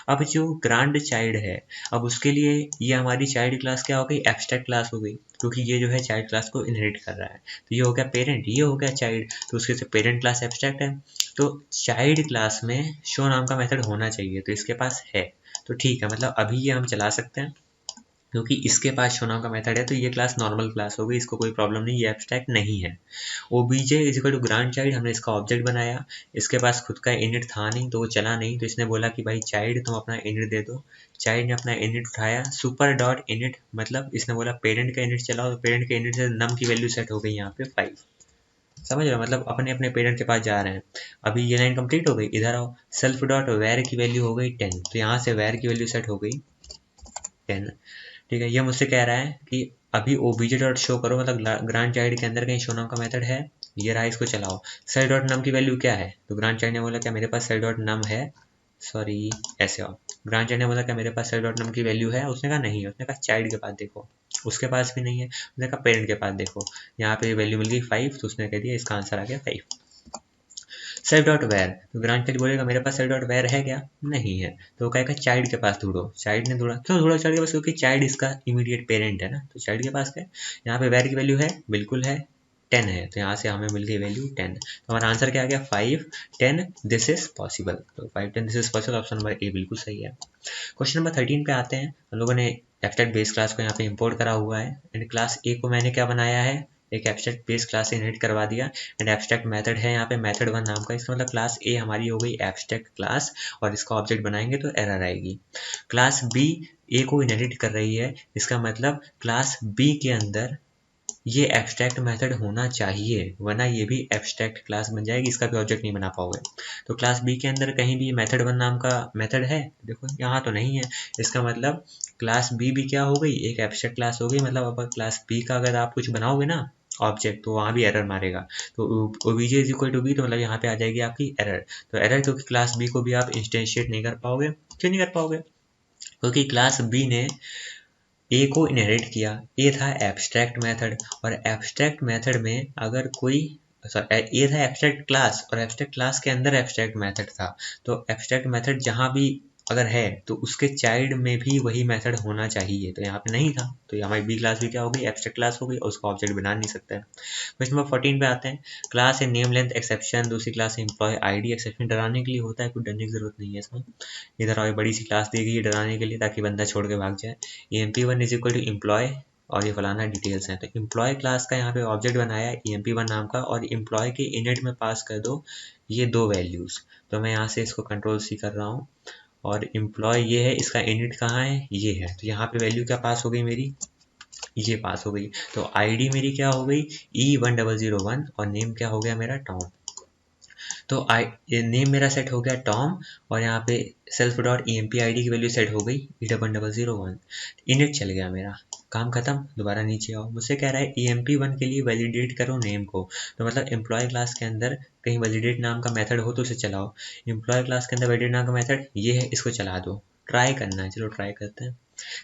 अब जो ग्रांड चाइल्ड है, अब उसके लिए ये हमारी चाइल्ड क्लास क्या हो गई, एब्स्ट्रैक्ट क्लास हो गई, क्योंकि ये जो है चाइल्ड क्लास को इनहेरिट कर रहा है, तो ये हो गया पेरेंट, ये हो गया चाइल्ड, तो उसके से पेरेंट क्लास एब्स्ट्रैक्ट है, तो चाइल्ड क्लास में शो नाम का मेथड होना चाहिए, तो इसके पास है, तो ठीक है, मतलब अभी ये हम चला सकते हैं, क्योंकि इसके पास शो नाम का मेथड है, तो ये क्लास नॉर्मल क्लास हो गई, इसको कोई प्रॉब्लम नहीं, ये एब्स्ट्रैक्ट नहीं है। OBJ is equal to grandchild, हमने इसका ऑब्जेक्ट बनाया, इसके पास खुद का इनिट था नहीं तो वो चला नहीं, तो इसने बोला कि भाई चाइल्ड तुम अपना इनिट दे दो, चाइल्ड ने अपना इनिट उठाया, सुपर डॉट इनिट, मतलब इसने बोला पेरेंट का इनिट चलाओ, तो पेरेंट के इनिट से नम की वैल्यू सेट हो गई यहाँ पे 5। समझ रहे हो, मतलब अपने अपने पेरेंट के पास जा रहे हैं। अभी ये लाइन कंप्लीट हो गई, इधर आओ, सेल्फ डॉट वेर की वैल्यू हो गई 10, तो यहाँ से वेर की वैल्यू सेट हो गई 10। ठीक है, ये मुझसे कह रहा है कि अभी ओबीजे डॉट शो करो, मतलब ग्रांड चाइल्ड के अंदर कहीं शो नाम का मेथड है, ये रहा, इसको चलाओ। सेल डॉट नम की वैल्यू क्या है, तो ग्रांड चाइल्ड ने बोला क्या मेरे पास सेल डॉट नम है, सॉरी ऐसे आओ, ग्रांड चाइल्ड ने बोला क्या मेरे पास सेल डॉट नम की वैल्यू है, उसने कहा नहीं है, उसने कहा चाइल्ड के पास देखो, उसके पास भी नहीं है, उसने कहा पेरेंट के पास देखो, यहाँ पे वैल्यू मिल गई 5, तो उसने कह दिया इसका आंसर आ गया 5। सेल्फ डॉट वेर, तो ग्रांड चाइल्ड बोलेगा मेरे पास सेल्फ डॉट वेर है क्या, नहीं है, तो वो कहेगा चाइल्ड के पास ढूंढो, चाइल्ड ने ढूंढा, क्यों ढूंढा चाइल्ड के पास, क्योंकि चाइल्ड इसका इमीडिएट पेरेंट है ना, तो चाइल्ड के पास क्या है, यहाँ पे वेर की वैल्यू है, बिल्कुल है, 10 है, तो यहाँ से हमें मिल गई वैल्यू 10, तो हमारा आंसर क्या आ गया 5 10 दिस इज पॉसिबल, तो 5 10 this is possible, option number ए बिल्कुल सही है। क्वेश्चन नंबर 13 पे आते हैं। हम लोगों ने एब्स्ट्रैक्ट बेस क्लास को यहाँ पे इंपोर्ट करा हुआ है, एंड क्लास ए को मैंने क्या बनाया है, एक एब्स्ट्रैक्ट बेस क्लास से इनहेरिट करवा दिया, एंड एब्स्ट्रैक्ट मेथड है यहाँ पे मेथड 1 नाम का, इसका मतलब क्लास ए हमारी हो गई एब्स्ट्रैक्ट क्लास, और इसका ऑब्जेक्ट बनाएंगे तो एरर आएगी। क्लास बी ए को इनहेरिट कर रही है, इसका मतलब क्लास बी के अंदर ये एब्स्ट्रैक्ट मेथड होना चाहिए, वरना ये भी एब्स्ट्रैक्ट क्लास बन जाएगी, इसका भी ऑब्जेक्ट नहीं बना पाओगे। तो क्लास बी के अंदर कहीं भी मेथड 1 नाम का मेथड है, देखो यहाँ तो नहीं है, इसका मतलब क्लास बी भी क्या हो गई, एक एब्स्ट्रैक्ट क्लास हो गई, मतलब अब क्लास बी का अगर आप कुछ बनाओगे ना ऑब्जेक्ट, तो वहाँ भी एरर मारेगा, तो OBJ is equal to B, तो मतलब यहाँ पे आ जाएगी आपकी एरर, तो एरर क्योंकि क्लास बी को भी आप इंस्टेंशिएट नहीं कर पाओगे। क्यों नहीं कर पाओगे, क्योंकि क्लास बी ने ए को इनहेरिट किया, ए था एब्स्ट्रैक्ट मेथड, और एब्स्ट्रैक्ट मेथड में अगर कोई सॉरी ए था एब्स्ट्रैक्ट क्लास, और एब्स्ट्रैक्ट क्लास के अंदर एब्स्ट्रैक्ट मेथड था, तो एब्स्ट्रैक्ट मेथड जहाँ भी अगर है तो उसके चाइल्ड में भी वही मेथड होना चाहिए, तो यहाँ पे नहीं था, तो हमारी बी क्लास भी क्या हो गई, एब्स्ट्रैक्ट क्लास हो गई और उसका ऑब्जेक्ट बना नहीं सकता है। क्वेश्चन नंबर 14 पे आते हैं। क्लास है नेम लेंथ एक्सेप्शन, दूसरी क्लास है एम्प्लॉय आईडी एक्सेप्शन। डराने के लिए होता है, कुछ डरने की जरूरत नहीं है इसमें। इधर और बड़ी सी क्लास दी गई है डराने के लिए, ताकि बंदा छोड़ के भाग जाए। emp1 is equal to employ और ये फलाना डिटेल्स हैं। तो एम्प्लॉय क्लास का यहाँ पे ऑब्जेक्ट बनाया है emp1 नाम का, और एम्प्लॉय के इनिट में पास कर दो ये दो वैल्यूज। तो मैं यहाँ से इसको कंट्रोल सी कर रहा हूँ, और एम्प्लॉय ये है, इसका इनिट कहाँ है, ये है। तो यहाँ पे वैल्यू क्या पास हो गई मेरी, ये पास हो गई। तो आईडी मेरी क्या हो गई, E1001, और नेम क्या हो गया मेरा, टॉम। तो ये नेम मेरा सेट हो गया टॉम, और यहाँ पे सेल्फ डॉट emp id की वैल्यू सेट हो गई E1001। इनिट चल गया मेरा, काम खत्म। दोबारा नीचे आओ, मुझसे कह रहा है emp1 के लिए वैलिडेट करो नेम को। तो मतलब एम्प्लॉय क्लास के अंदर कहीं वैलिडेट नाम का मेथड हो तो उसे चलाओ। एम्प्लॉय क्लास के अंदर वैलिडेट नाम का मेथड ये है, इसको चला दो। ट्राई करना है, चलो ट्राई करते हैं।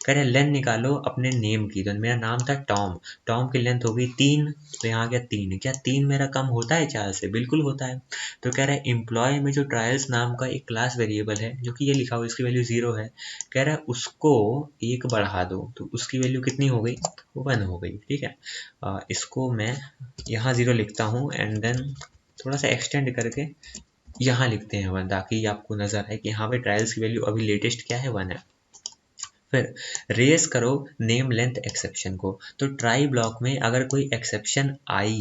कह रहे हैं लेंथ निकालो अपने नेम की। तो मेरा नाम था टॉम, टॉम की लेंथ हो गई 3, तो यहाँ गया 3। क्या 3 मेरा कम होता है 4 से? बिल्कुल होता है। तो कह रहा है एम्प्लॉय में जो ट्रायल्स नाम का एक क्लास वेरिएबल है, जो कि ये लिखा हुआ, इसकी वैल्यू 0 है, कह रहा है उसको 1 बढ़ा दो। तो उसकी वैल्यू कितनी हो गई, 1 हो गई। ठीक है, इसको मैं यहाँ 0 लिखता हूँ, एंड देन थोड़ा सा एक्सटेंड करके यहाँ लिखते हैं 1, ताकि आपको नजर आए कि यहाँ पे ट्रायल्स की वैल्यू अभी लेटेस्ट क्या है, 1 है। फिर रेस करो नेम लेंथ एक्सेप्शन को। तो ट्राई ब्लॉक में अगर कोई एक्सेप्शन आई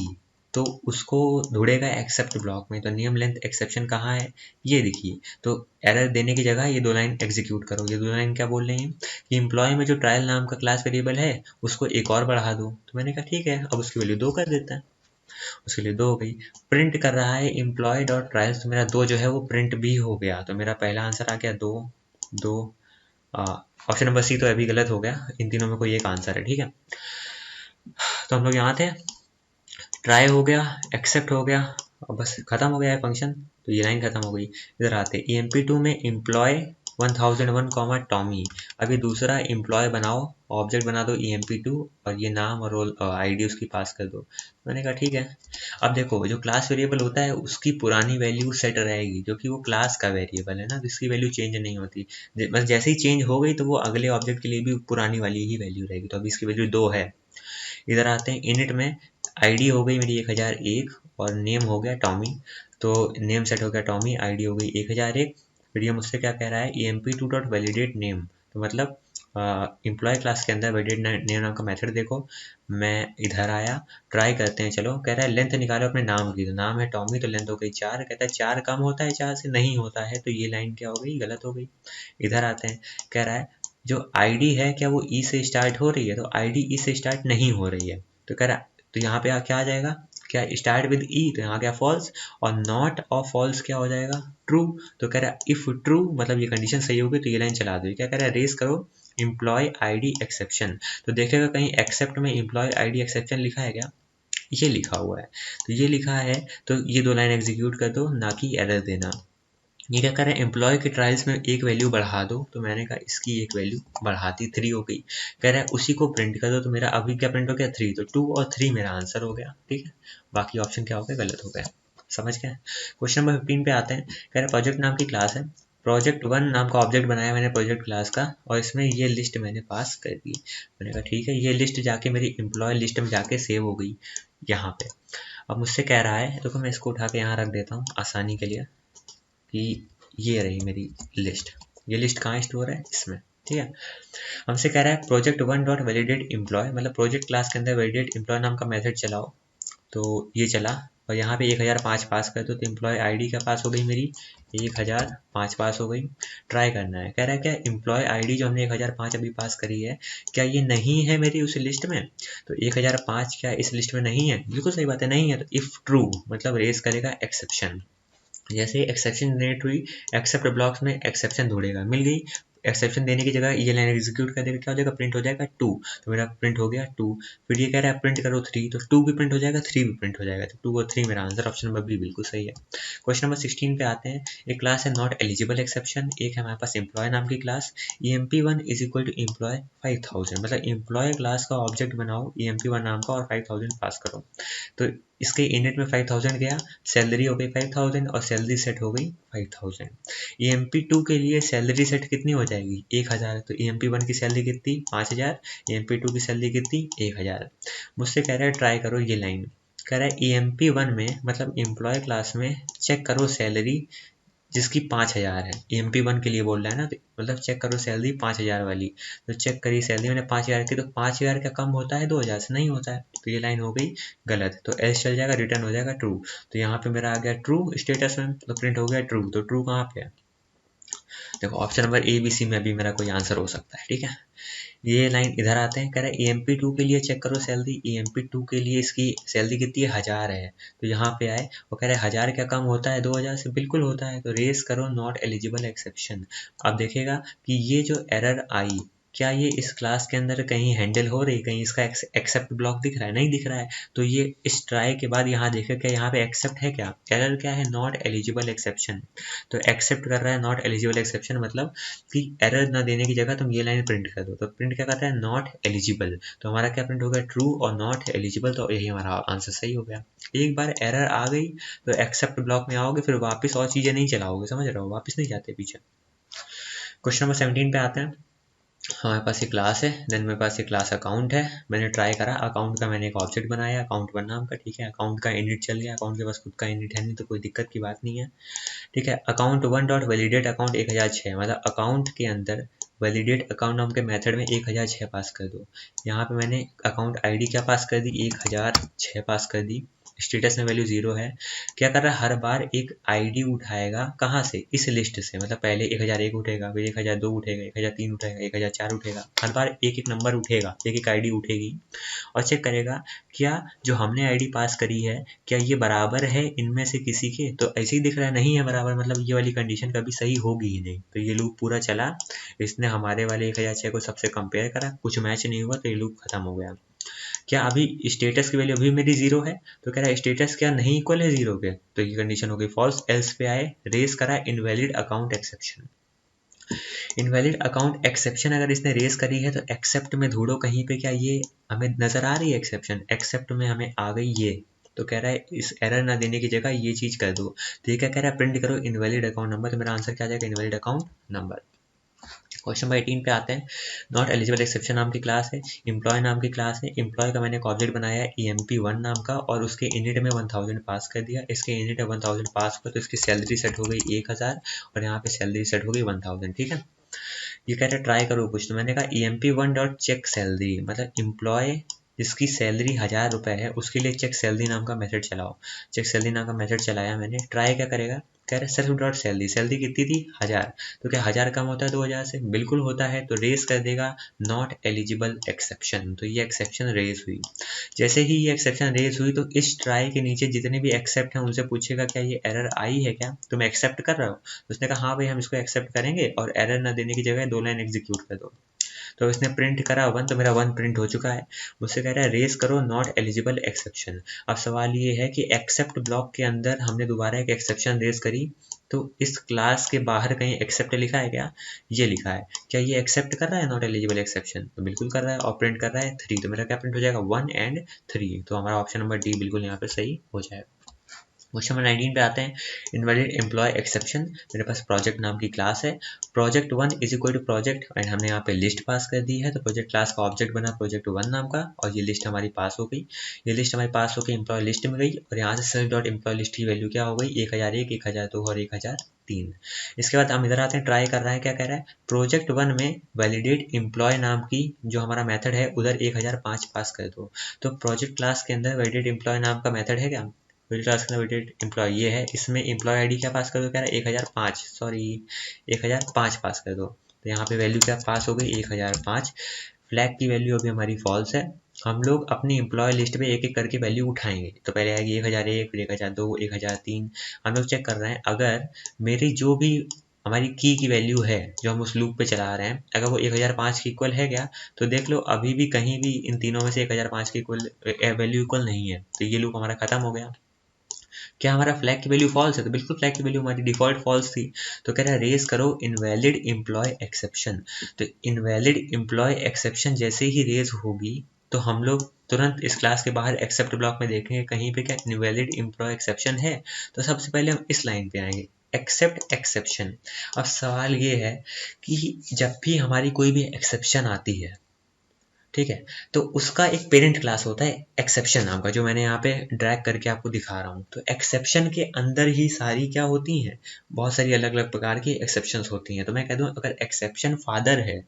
तो उसको ढूंढेगा एक्सेप्ट ब्लॉक में। तो नेम लेंथ एक्सेप्शन कहाँ है, ये देखिए। तो एरर देने की जगह ये दो लाइन एग्जीक्यूट करो। ये दो लाइन क्या बोल रही हैं कि एम्प्लॉय में जो ट्रायल नाम का क्लास वेरिएबल है उसको 1 और बढ़ा दो। तो मैंने कहा ठीक है, अब उसकी वैल्यू 2 कर देता है। उसके लिए 2 हो गई। प्रिंट कर रहा है एम्प्लॉय डॉट ट्रायल्स, तो मेरा 2 जो है वो प्रिंट भी हो गया। तो मेरा पहला आंसर आ गया 2, 2। ऑप्शन नंबर सी तो अभी गलत हो गया, इन तीनों में कोई एक आंसर है। ठीक है, तो हम लोग यहाँ थे, ट्राई हो गया, एक्सेप्ट हो गया, और बस खत्म हो गया है फंक्शन। तो ये लाइन खत्म हो गई। इधर आते emp2 में एम्प्लॉय 1001 टॉमी। अभी दूसरा एम्प्लॉय बनाओ, ऑब्जेक्ट बना दो emp2, और ये नाम और रोल आईडी उसकी पास कर दो। मैंने कहा ठीक है। अब देखो, जो क्लास वेरिएबल होता है उसकी पुरानी वैल्यू सेट रहेगी, क्योंकि वो क्लास का वेरिएबल है ना, तो इसकी वैल्यू चेंज नहीं होती। बस जैसे ही चेंज हो गई तो वो अगले ऑब्जेक्ट के लिए भी पुरानी वाली ही वैल्यू रहेगी। तो अभी इसकी वैल्यू 2 है। इधर आते हैं इनिट में, आईडी हो गई मेरी 1001, और नेम हो गया टॉमी। तो नेम सेट हो गया टॉमी, आईडी हो गई 1001। फिर ये मुझसे क्या कह रहा है, emp2 डॉट वैलिडेट नेम। तो मतलब एम्प्लॉय क्लास के अंदर वैलिडेट नेम नाम का मेथड देखो। मैं इधर आया, ट्राई करते हैं। चलो, कह रहा है लेंथ निकालो अपने नाम की। तो नाम है टॉमी, तो लेंथ हो गई 4। कहता है 4 कम होता है 4 से, नहीं होता है। तो ये लाइन क्या हो गई, गलत हो गई। इधर आते हैं, कह रहा है जो आईडी है क्या वो ई से स्टार्ट हो रही है। तो आईडी ई से स्टार्ट नहीं हो रही है। तो कह रहा, तो यहाँ पे क्या आ जाएगा, क्या स्टार्ट विद ई, तो यहाँ क्या फॉल्स, और नॉट और फॉल्स क्या हो जाएगा, ट्रू। तो कह रहा है इफ ट्रू, मतलब ये कंडीशन सही होगी तो ये लाइन चला दो। क्या कह रहा है, रेस करो एम्प्लॉय आईडी एक्सेप्शन। तो देखेगा कहीं एक्सेप्ट में एम्प्लॉय आईडी एक्सेप्शन लिखा है क्या, ये लिखा हुआ है। तो ये लिखा है, तो ये दो लाइन एग्जीक्यूट कर दो, ना कि एरर देना। ये क्या कर रहे हैं, एम्प्लॉय के ट्रायल्स में एक वैल्यू बढ़ा दो। तो मैंने कहा इसकी एक वैल्यू बढ़ाती 3 हो गई। कह रहा है उसी को प्रिंट कर दो। तो मेरा अभी क्या प्रिंट हो गया, 3। तो 2 और 3 मेरा आंसर हो गया। ठीक है, बाकी ऑप्शन क्या हो गया, गलत हो गया। समझ गए। क्वेश्चन नंबर 15 पे आते हैं। कह रहे प्रोजेक्ट नाम की क्लास है, प्रोजेक्ट 1 नाम का ऑब्जेक्ट बनाया मैंने प्रोजेक्ट क्लास का, और इसमें ये लिस्ट मैंने पास कर दी। मैंने कहा ठीक है, ये लिस्ट जाके मेरी एम्प्लॉय लिस्ट में जाके सेव हो गई यहाँ पे। अब मुझसे कह रहा है, देखो मैं इसको उठा के यहाँ रख देता हूँ आसानी के लिए, कि ये रही मेरी लिस्ट। ये लिस्ट कहाँ स्टोर है, इसमें। ठीक है, हमसे कह रहा है प्रोजेक्ट 1 डॉट वैलिडेट एम्प्लॉय, मतलब प्रोजेक्ट क्लास के अंदर वैलिडेट एम्प्लॉय नाम का मेथड चलाओ। तो ये चला, और यहाँ पे 1005 पास कर दो। तो एम्प्लॉय आईडी क्या पास हो गई मेरी, 1005 पास हो गई। ट्राई करना है, कह रहा है क्या एम्प्लॉय आईडी जो हमने 1005 अभी पास करी है, क्या ये नहीं है मेरी उस लिस्ट में। तो 1005 क्या इस लिस्ट में नहीं है, बिल्कुल सही बात है, नहीं है। तो इफ ट्रू मतलब रेस करेगा एक्सेप्शन। जैसे एक्सेप्शन जनरेट हुई, एक्सेप्ट ब्लॉक्स में एक्सेप्शन ढूंढेगा, मिल गई। एक्सेप्शन देने की जगह ये लाइन एग्जीक्यूट कर देगा, क्या हो जाएगा, प्रिंट हो जाएगा 2। तो मेरा प्रिंट हो गया 2। फिर ये कह रहा है प्रिंट करो 3, तो 2 भी प्रिंट हो जाएगा, 3 भी प्रिंट हो जाएगा। तो 2 और 3 मेरा आंसर, ऑप्शन नंबर बी बिल्कुल सही है। क्वेश्चन नंबर 16 पे आते हैं। एक क्लास है नॉट एलिजिबल एक्सेप्शन, एक है हमारे पास एम्प्लॉय नाम की class. emp1 is equal to employee 5000, मतलब एम्प्लॉय क्लास का ऑब्जेक्ट बनाओ emp1 नाम का और 5000 पास करो। तो इसके इनिट में 5000 गया, सैलरी हो गई 5000 और सैलरी सेट हो गई 5000। EMP2 के लिए सैलरी सेट कितनी हो जाएगी 1000। तो EMP1 की सैलरी कितनी 5000, EMP2 की सैलरी कितनी 1000। मुझसे कह रहा है ट्राई करो ये लाइन, कह रहा है EMP1 में मतलब एम्प्लॉय क्लास में चेक करो सैलरी जिसकी 5000 है। EMP1 के लिए बोल रहा है ना, मतलब चेक करो सैलरी 5000 वाली। तो चेक करी सैलरी मैंने 5000 की, तो 5000 का कम होता है 2000 से, नहीं होता है, तो ये लाइन हो गई गलत। तो एल्स चल जाएगा, रिटर्न हो जाएगा ट्रू। तो यहाँ पे मेरा आ गया ट्रू स्टेटस में, तो प्रिंट हो गया ट्रू। तो ट्रू कहाँ पे है, देखो option number A B C में भी मेरा कोई आंसर हो सकता है, ठीक है। ये लाइन इधर आते हैं, कह रहा है EMP2 के लिए चेक करो सैलरी। EMP2 के लिए इसकी सैलरी कितनी है 1000 है, तो यहाँ पे आए वो कह रहे हैं 1000 क्या कम होता है 2000 से, बिल्कुल होता है। तो रेस करो नॉट एलिजिबल एक्सेप्शन। अब देखेगा कि ये जो एरर आई क्या ये इस क्लास के अंदर कहीं हैंडल हो रही, कहीं इसका एक्सेप्ट ब्लॉक दिख रहा है, नहीं दिख रहा है। तो ये इस ट्राई के बाद यहाँ देखेगा क्या यहाँ पे एक्सेप्ट है, क्या एरर क्या है नॉट एलिजिबल एक्सेप्शन। तो एक्सेप्ट कर रहा है नॉट एलिजिबल एक्सेप्शन, मतलब कि एरर ना देने की जगह तुम ये लाइन प्रिंट कर दो। तो प्रिंट क्या करता है नॉट एलिजिबल, तो हमारा क्या प्रिंट हो गया ट्रू और नॉट एलिजिबल। तो यही हमारा आंसर सही हो गया। एक बार एरर आ गई तो एक्सेप्ट ब्लॉक में आओगे, फिर वापस और चीजें नहीं चलाओगे, समझ रहे हो, वापस नहीं जाते पीछे। क्वेश्चन नंबर 17 पे आते हैं। हमारे पास ये क्लास है, देन मेरे पास ये क्लास अकाउंट है। मैंने ट्राई करा अकाउंट का, मैंने एक ऑब्जेक्ट बनाया अकाउंट1 नाम का, ठीक है। अकाउंट का इनिट चल गया, अकाउंट के पास खुद का इनिट है नहीं, तो कोई दिक्कत की बात नहीं है, ठीक है। अकाउंट1 डॉट वैलिडेट अकाउंट 1006, मतलब अकाउंट के अंदर वैलिडेट अकाउंट नाम के मेथड में 1006 पास कर दो। यहाँ पे मैंने अकाउंट आईडी क्या पास कर दी 1006 पास कर दी। स्टेटस में वैल्यू 0 है। क्या कर रहा है हर बार एक आईडी उठाएगा, कहाँ से, इस लिस्ट से, मतलब पहले 1001 उठेगा, फिर 1002 उठेगा, 1003 उठेगा, 1004 उठेगा, हर बार एक एक नंबर उठेगा, एक एक आईडी उठेगी और चेक करेगा क्या जो हमने आईडी पास करी है क्या ये बराबर है इनमें से किसी के। तो ऐसे ही दिख रहा है नहीं है बराबर, मतलब ये वाली कंडीशन कभी सही होगी ही नहीं। तो ये लूप पूरा चला, इसने हमारे वाले 1006 को सबसे कंपेयर करा, कुछ मैच नहीं हुआ, तो ये लूप खत्म हो गया। क्या अभी स्टेटस की वैल्यू अभी मेरी 0 है, तो कह रहा है स्टेटस क्या नहीं इक्वल है 0 के, तो ये कंडीशन हो गई फॉल्स। एल्स पे आए, रेस करा invalid account exception. Invalid account exception अगर इसने रेस करी है तो एक्सेप्ट में ढूंढो कहीं पे, क्या ये हमें नजर आ रही है एक्सेप्शन, एक्सेप्ट में हमें आ गई ये। तो कह रहा है इस एरर ना देने की जगह ये चीज कर दो। तो ये क्या कह रहा है प्रिंट करो इनवैलिड अकाउंट नंबर, तो मेरा आंसर क्या आ जाएगा invalid account number. Question number 18 पे आते हैं। नॉट एलिजिबल एक्सेप्शन नाम की क्लास है, एम्प्लॉय नाम की क्लास है। एम्प्लॉय का मैंने एक ऑब्जेक्ट बनाया है EMP1 नाम का और उसके इनिट में 1000 पास कर दिया। इसके इनिट में 1000 पास हुआ तो इसकी सैलरी सेट हो गई 1000 और यहाँ पे सैलरी सेट हो गई 1000, ठीक है। ये कह रहा है ट्राई करो कुछ, तो मैंने कहा EMP1 डॉट चेक सैलरी, मतलब एम्प्लॉय जिसकी सैलरी 1000 रुपये है उसके लिए चेक सैलरी नाम का मेथड चलाओ। चेक सैलरी नाम का मेथड चलाया मैंने, ट्राई क्या करेगा, कह रहे सेल्फ डॉट सैलरी, सैलरी कितनी थी 1000, तो क्या 1000 कम होता है 2000 से, बिल्कुल होता है। तो रेस कर देगा नॉट एलिजिबल एक्सेप्शन, तो ये एक्सेप्शन रेस हुई। जैसे ही ये एक्सेप्शन रेस हुई तो इस ट्राई के नीचे जितने भी एक्सेप्ट हैं उनसे पूछेगा क्या ये एरर आई है, क्या तुम एक्सेप्ट कर रहे हो। तो उसने कहा हाँ भाई हम इसको एक्सेप्ट करेंगे और एरर ना देने की जगह 2 लाइन एग्जीक्यूट कर दो। तो इसने प्रिंट करा 1, तो मेरा 1 प्रिंट हो चुका है। मुझसे कह रहा है रेस करो नॉट एलिजिबल एक्सेप्शन। अब सवाल ये है कि एक्सेप्ट ब्लॉक के अंदर हमने दोबारा एक एक्सेप्शन रेस करी, तो इस क्लास के बाहर कहीं एक्सेप्ट लिखा है क्या, ये लिखा है, क्या ये एक्सेप्ट कर रहा है नॉट एलिजिबल एक्सेप्शन, तो बिल्कुल कर रहा है और प्रिंट कर रहा है 3, तो मेरा क्या प्रिंट हो जाएगा 1 एंड 3। तो हमारा ऑप्शन नंबर डी बिल्कुल यहाँ पे सही हो जाएगा। क्वेश्चन नंबर 19 पे आते हैं। इनवैलिड एम्प्लॉय एक्सेप्शन, मेरे पास प्रोजेक्ट नाम की क्लास है, project one is equal to project and हमने यहाँ पे लिस्ट पास कर दी है, तो प्रोजेक्ट क्लास का ऑब्जेक्ट बना प्रोजेक्ट1 नाम का और ये लिस्ट हमारी पास हो गई। ये लिस्ट हमारी पास होकर एम्प्लॉय लिस्ट में गई और यहाँ से सेल्फ डॉट एम्प्लॉय लिस्ट की वैल्यू क्या हो गई 1001, 1002 और 1003। इसके बाद हम इधर आते हैं, ट्राई कर रहे हैं, क्या कह रहा है प्रोजेक्ट1 में वैलिडेट एम्प्लॉय नाम की जो हमारा मेथड है उधर 1005 पास कर दो। तो प्रोजेक्ट क्लास के अंदर वैलिडेट एम्प्लॉय नाम का मेथड है क्या, क्लास का वैलिडेट एम्प्लॉय ये है, इसमें एम्प्लॉय आईडी क्या पास कर दो, कह रहा है 1005, सॉरी 1005 पास कर दो। तो यहाँ पे वैल्यू क्या पास हो गई 1005। फ्लैग की वैल्यू अभी हमारी फॉल्स है। हम लोग अपनी एम्प्लॉय लिस्ट पे एक एक करके वैल्यू उठाएंगे, तो पहले आएगी 1001, फिर 1002, 1003। हम लोग चेक कर रहे हैं अगर मेरी जो भी हमारी की वैल्यू है जो हम उस लूप पे चला रहे हैं अगर वो 1005 की इक्वल है क्या, तो देख लो अभी भी कहीं भी इन तीनों में से 1005 की इक्वल वैल्यू इक्वल नहीं है, तो ये लूप हमारा खत्म हो गया। क्या हमारा फ्लैग की वैल्यू फॉल्स है, तो बिल्कुल फ्लैग की वैल्यू हमारी डिफॉल्ट फॉल्स थी। तो कह रहा है रेस करो इनवैलिड एम्प्लॉय एक्सेप्शन। तो इनवैलिड एम्प्लॉय एक्सेप्शन जैसे ही रेस होगी तो हम लोग तुरंत इस क्लास के बाहर एक्सेप्ट ब्लॉक में देखेंगे कहीं पे क्या इनवैलिड एम्प्लॉय एक्सेप्शन है। तो सबसे पहले हम इस लाइन पे आएंगे, एक्सेप्ट एक्सेप्शन। अब सवाल ये है कि जब भी हमारी कोई भी एक्सेप्शन आती है, ठीक है, तो उसका एक पेरेंट क्लास होता है एक्सेप्शन नाम का, जो मैंने यहाँ पे ड्रैग करके आपको दिखा रहा हूँ। तो एक्सेप्शन के अंदर ही सारी क्या होती हैं, बहुत सारी अलग अलग प्रकार की एक्सेप्शंस होती हैं। तो मैं कह दूँ अगर एक्सेप्शन फादर है,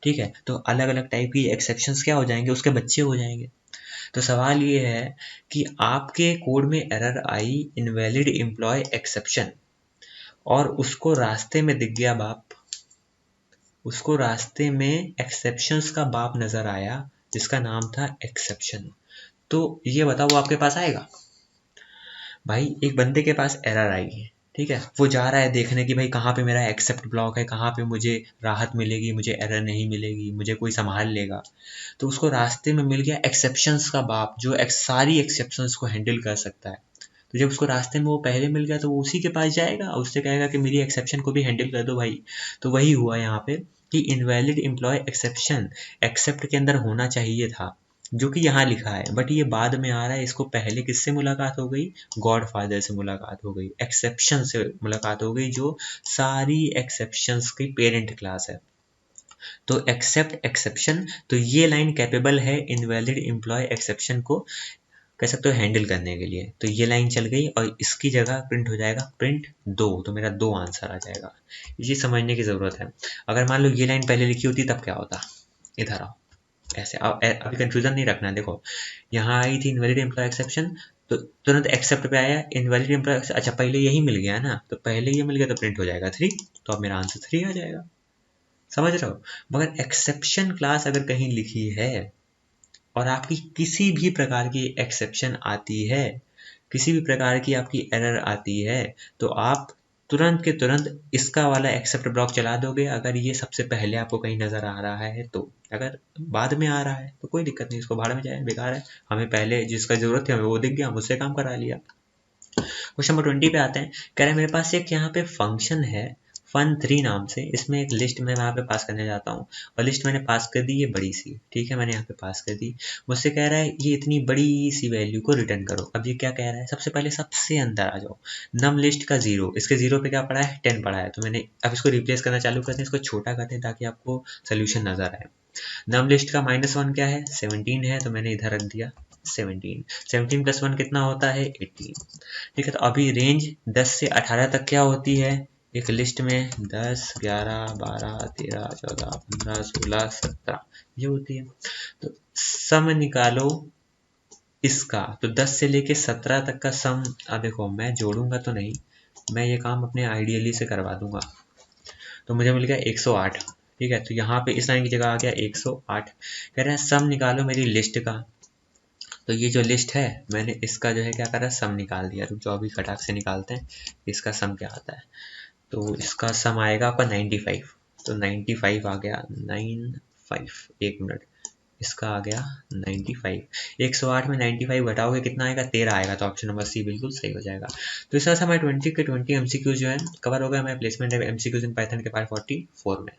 ठीक है, तो अलग अलग टाइप की एक्सेप्शंस क्या हो जाएंगे, उसके बच्चे हो जाएंगे। तो सवाल ये है कि आपके कोड में एरर आई इनवैलिड एम्प्लॉय एक्सेप्शन, और उसको रास्ते में दिख गया बाप, उसको रास्ते में एक्सेप्शंस का बाप नजर आया जिसका नाम था एक्सेप्शन। तो ये बताओ वो आपके पास आएगा? भाई एक बंदे के पास एरर आई है, ठीक है, वो जा रहा है देखने कि भाई कहाँ पे मेरा एक्सेप्ट ब्लॉक है, कहाँ पे मुझे राहत मिलेगी, मुझे एरर नहीं मिलेगी, मुझे कोई संभाल लेगा। तो उसको रास्ते में मिल गया एक्सेप्शंस का बाप, जो सारी एक्सेप्शंस को हैंडल कर सकता है। तो जब उसको रास्ते में वो पहले मिल गया तो वो उसी के पास जाएगा, उससे कहेगा कि मेरी एक्सेप्शन को भी हैंडल कर दो भाई। तो वही हुआ यहाँ पे कि इनवैलिड एम्प्लॉय एक्सेप्शन एक्सेप्ट के अंदर होना चाहिए था, जो कि यहाँ लिखा है, बट ये बाद में आ रहा है। इसको पहले किससे मुलाकात हो गई, गॉड फादर से मुलाकात हो गई, एक्सेप्शन से मुलाकात हो गई, जो सारी एक्सेप्शंस की पेरेंट क्लास है। तो एक्सेप्ट एक्सेप्शन, तो ये लाइन कैपेबल है इनवैलिड एम्प्लॉय एक्सेप्शन को कह सकते हो हैंडल करने के लिए। तो ये लाइन चल गई और इसकी जगह प्रिंट हो जाएगा प्रिंट 2, तो मेरा 2 आंसर आ जाएगा। ये समझने की ज़रूरत है। अगर मान लो ये लाइन पहले लिखी होती तब क्या होता, इधर आओ, ऐसे अभी कंफ्यूजन नहीं रखना। देखो यहाँ आई थी इनवैलिड एम्प्लॉय एक्सेप्शन, तो तुरंत एक्सेप्ट पे आया इनवैलिड एम्प्लॉय, अच्छा पहले यही मिल गया ना, तो पहले ये मिल गया तो प्रिंट हो जाएगा 3, तो अब मेरा आंसर 3 आ जाएगा। समझ रहे हो? मगर एक्सेप्शन क्लास अगर कहीं लिखी है और आपकी किसी भी प्रकार की एक्सेप्शन आती है, किसी भी प्रकार की आपकी एरर आती है, तो आप तुरंत के तुरंत इसका वाला एक्सेप्ट ब्लॉक चला दोगे, अगर ये सबसे पहले आपको कहीं नज़र आ रहा है तो। अगर बाद में आ रहा है तो कोई दिक्कत नहीं, इसको भाड़ में जाए, बेकार है। हमें पहले जिसका ज़रूरत थी हमें वो दिख गया, हम उससे काम करा लिया। क्वेश्चन नंबर 20 पे आते हैं। कह रहे हैं मेरे पास एक यहाँ पे फंक्शन है fun3 नाम से, इसमें एक लिस्ट मैं यहाँ पे पास करने जाता हूँ, और लिस्ट मैंने पास कर दी ये बड़ी सी, ठीक है, मैंने यहाँ पे पास कर दी। मुझसे कह रहा है ये इतनी बड़ी सी वैल्यू को रिटर्न करो। अब ये क्या कह रहा है, सबसे पहले सबसे अंदर आ जाओ, नम लिस्ट का 0, इसके 0 पे क्या पड़ा है, 10 पड़ा है। तो मैंने अब इसको रिप्लेस करना चालू करते हैं, इसको छोटा करते हैं ताकि आपको सोल्यूशन नजर आए। नम लिस्ट का -1 क्या है, 17 है, तो मैंने इधर रख दिया 17। 17 + 1 कितना होता है, 18। ठीक है, तो अभी रेंज 10 से 18 तक क्या होती है एक लिस्ट में, 10, 11, 12, 13, 14, 15, 16, 17 ये होती है। तो सम निकालो इसका, तो 10 से लेके 17 तक का सम। अब देखो मैं जोड़ूंगा तो नहीं, मैं ये काम अपने आइडियली से करवा दूंगा। तो मुझे मिल गया 108, ठीक है, तो यहाँ पे इस लाइन की जगह आ गया 108। कह रहे हैं सम निकालो मेरी लिस्ट का, तो ये जो लिस्ट है मैंने इसका जो है क्या करा, सम निकाल दिया। रुक जाओ अभी खटाक से निकालते हैं इसका सम क्या आता है। तो इसका सम आएगा आपका 95, तो 95 आ गया, 95, एक मिनट, इसका आ गया 95। 108 में 95 घटाओगे कितना आएगा, 13 आएगा। तो ऑप्शन नंबर सी बिल्कुल सही हो जाएगा। तो इस तरह से हमारे 20 के 20 MCQ जो है कवर हो गया हमारे प्लेसमेंट एमसीक्यूज इन पाइथन के पार्ट 44 में।